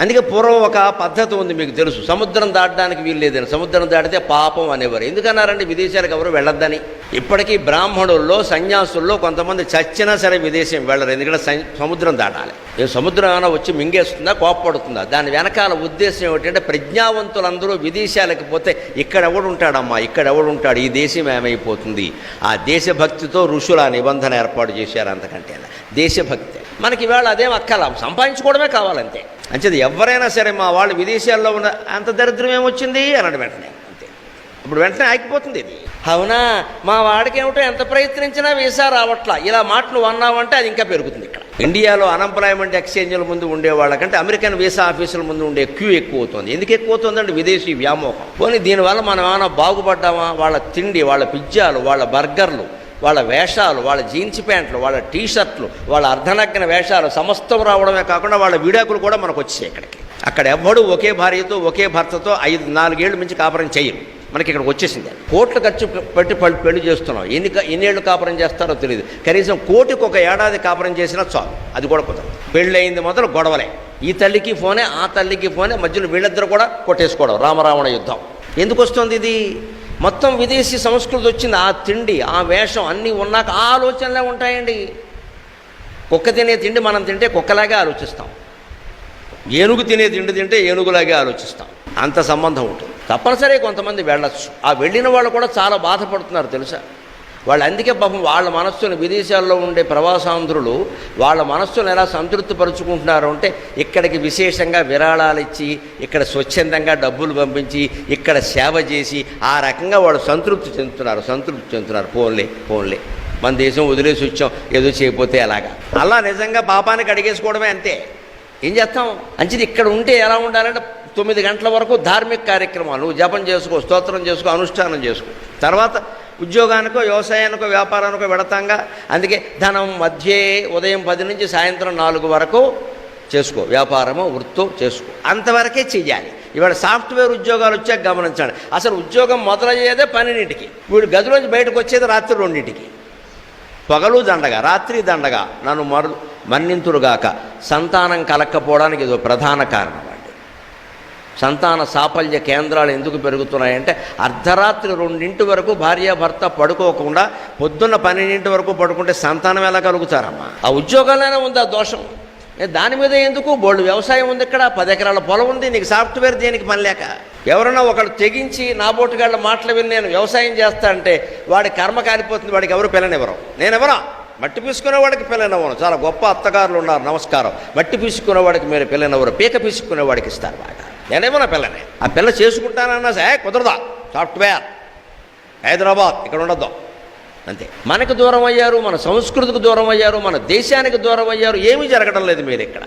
అందుకే పూర్వం ఒక పద్ధతి ఉంది, మీకు తెలుసు, సముద్రం దాటడానికి వీలు లేదని. సముద్రం దాటితే పాపం అనేవారు. ఎందుకన్నారంటే విదేశాలకు ఎవరు వెళ్ళొద్దని. ఇప్పటికీ బ్రాహ్మణుల్లో సన్యాసుల్లో కొంతమంది చచ్చినా సరే విదేశం వెళ్ళరు, ఎందుకంటే సముద్రం దాటాలి. ఏ సముద్రం ఏమైనా వచ్చి మింగేస్తుందా, కోప్పడుతుందా? దాని వెనకాల ఉద్దేశం ఏమిటంటే ప్రజ్ఞావంతులందరూ విదేశాలకు పోతే ఇక్కడెవడు ఉంటాడమ్మా, ఇక్కడెవడు ఉంటాడు, ఈ దేశం ఏమైపోతుంది. ఆ దేశభక్తితో ఋషులు ఆ నిబంధన ఏర్పాటు చేశారు. అంతకంటే దేశభక్తి మనకి ఇవాళ అదేం అక్కల, సంపాదించుకోవడమే కావాలంతే. అంచేది ఎవరైనా సరే మా వాళ్ళు విదేశాల్లో ఉన్న అంత దరిద్రం ఏమొచ్చింది అన్నాడు వెంటనే, అంతే. ఇప్పుడు వెంటనే ఆగిపోతుంది ఇది. అవునా, మా వాడికి ఏమిటో ఎంత ప్రయత్నించినా వీసా రావట్లా, ఇలా మాట నువ్వు అన్నావంటే అది ఇంకా పెరుగుతుంది. ఇక్కడ ఇండియాలో అన్ఎంప్లాయ్మెంట్ ఎక్స్చేంజ్ల ముందు ఉండేవాళ్ళకంటే అమెరికన్ వీసా ఆఫీసుల ముందు ఉండే క్యూ ఎక్కువ అవుతుంది. ఎందుకు ఎక్కువ అవుతుందంటే విదేశీ వ్యామోహం. పోనీ దీనివల్ల మనం ఏమైనా బాగుపడ్డామా? వాళ్ళ తిండి, వాళ్ళ పిజ్జాలు, వాళ్ళ బర్గర్లు, వాళ్ళ వేషాలు, వాళ్ళ జీన్స్ ప్యాంట్లు, వాళ్ళ టీషర్ట్లు, వాళ్ళ అర్ధనగ్న వేషాలు సమస్తం రావడమే కాకుండా వాళ్ళ విడాకులు కూడా మనకు వచ్చాయి ఇక్కడికి. అక్కడ ఎవ్వడు ఒకే భార్యతో ఒకే భర్తతో 4 ఏళ్ళు మించి కాపురం చేయరు. మనకి ఇక్కడికి వచ్చేసింది. కోట్లు ఖర్చు పెట్టి పెళ్లి చేస్తున్నాం. ఎన్నేళ్ళు కాపురం చేస్తారో తెలియదు. కనీసం కోటికి ఒక ఏడాది కాపురం చేసినా చాలు, అది కూడా కుదరదు. పెళ్ళి అయింది మొదలు గొడవలే, ఈ తల్లికి ఫోనే ఆ తల్లికి ఫోనే, మధ్యలో వీళ్ళిద్దరు కూడా కొట్టేసుకోవడం, రామరావణ యుద్ధం. ఎందుకు వస్తుంది ఇది? మొత్తం విదేశీ సంస్కృతి వచ్చింది. ఆ తిండి, ఆ వేషం అన్నీ ఉన్నాక ఆ ఆలోచనలే ఉంటాయండి. కుక్క తినే తిండి మనం తింటే కుక్కలాగే ఆలోచిస్తాం, ఏనుగు తినే తిండి తింటే ఏనుగులాగే ఆలోచిస్తాం. అంత సంబంధం ఉంటుంది. తప్పనిసరి కొంతమంది వెళ్ళచ్చు. ఆ వెళ్ళిన వాళ్ళు కూడా చాలా బాధపడుతున్నారు తెలుసా. వాళ్ళు అందుకే పాపం వాళ్ళ మనస్సును, విదేశాల్లో ఉండే ప్రవాసాంధ్రులు వాళ్ళ మనస్సును ఎలా సంతృప్తిపరుచుకుంటున్నారు అంటే ఇక్కడికి విశేషంగా విరాళాలు ఇచ్చి, ఇక్కడ స్వచ్ఛందంగా డబ్బులు పంపించి, ఇక్కడ సేవ చేసి ఆ రకంగా వాళ్ళు సంతృప్తి చెందుతున్నారు. పోన్లే మన దేశం వదిలేసి వచ్చాం, ఏదో చేయకపోతే అలాగా. అలా నిజంగా పాపానికి అడిగేసుకోవడమే, అంతే. ఏం చేస్తాం? అంచేది ఇక్కడ ఉంటే ఎలా ఉండాలంటే 9 గంటల వరకు ధార్మిక కార్యక్రమాలు, నువ్వు జపం చేసుకో, స్తోత్రం చేసుకో, అనుష్ఠానం చేసుకో. తర్వాత ఉద్యోగానికో, వ్యవసాయానికో, వ్యాపారానికో వెడతాంగా. అందుకే ధనం మధ్యే ఉదయం 10 నుంచి సాయంత్రం 4 వరకు చేసుకో, వ్యాపారమో వృత్తో చేసుకో, అంతవరకే చెయ్యాలి. ఇవాళ సాఫ్ట్వేర్ ఉద్యోగాలు వచ్చాక గమనించండి, అసలు ఉద్యోగం మొదలయ్యేదే 12ంటికి, వీడు గదిలోంచి బయటకు వచ్చేది రాత్రి 2ంటికి. పగలు దండగా, రాత్రి దండగా. నన్ను మన్నింతురుగాక. సంతానం కలక్కపోవడానికి ఇదో ప్రధాన కారణం అండి. సంతాన సాఫల్య కేంద్రాలు ఎందుకు పెరుగుతున్నాయంటే అర్ధరాత్రి 2 వరకు భార్యాభర్త పడుకోకుండా పొద్దున్న 12 వరకు పడుకుంటే సంతానం ఎలా కలుగుతారమ్మా? ఆ ఉద్యోగాలైనా ఉంది ఆ దోషం. దాని మీద ఎందుకు? బోల్డ్ వ్యవసాయం ఉంది, ఇక్కడ 10 ఎకరాల పొలం ఉంది, నీకు సాఫ్ట్వేర్ దేనికి పని లేక. ఎవరైనా ఒకళ్ళు తెగించి నా బోటుగాళ్ళ మాటలు విని నేను వ్యవసాయం చేస్తా అంటే వాడి కర్మ కాలిపోతుంది. వాడికి ఎవరు పిల్లనివ్వరు. నేనెవరా? మట్టి పీసుకునేవాడికి పిల్లనివ్వను. చాలా గొప్ప అత్తగారులు ఉన్నారు, నమస్కారం. మట్టి పీసుకునేవాడికి మీరు పిల్లనివ్వరు, పీక పీసుకునేవాడికి ఇస్తారు బాగా. నేనేమన్నా పిల్లనే. ఆ పిల్ల చేసుకుంటానన్నా సరే కుదరదా, సాఫ్ట్వేర్ హైదరాబాద్, ఇక్కడ ఉండద్దు, అంతే. మనకు దూరం అయ్యారు, మన సంస్కృతికి దూరం అయ్యారు, మన దేశానికి దూరం అయ్యారు. ఏమీ జరగడం లేదు మీరు ఇక్కడ.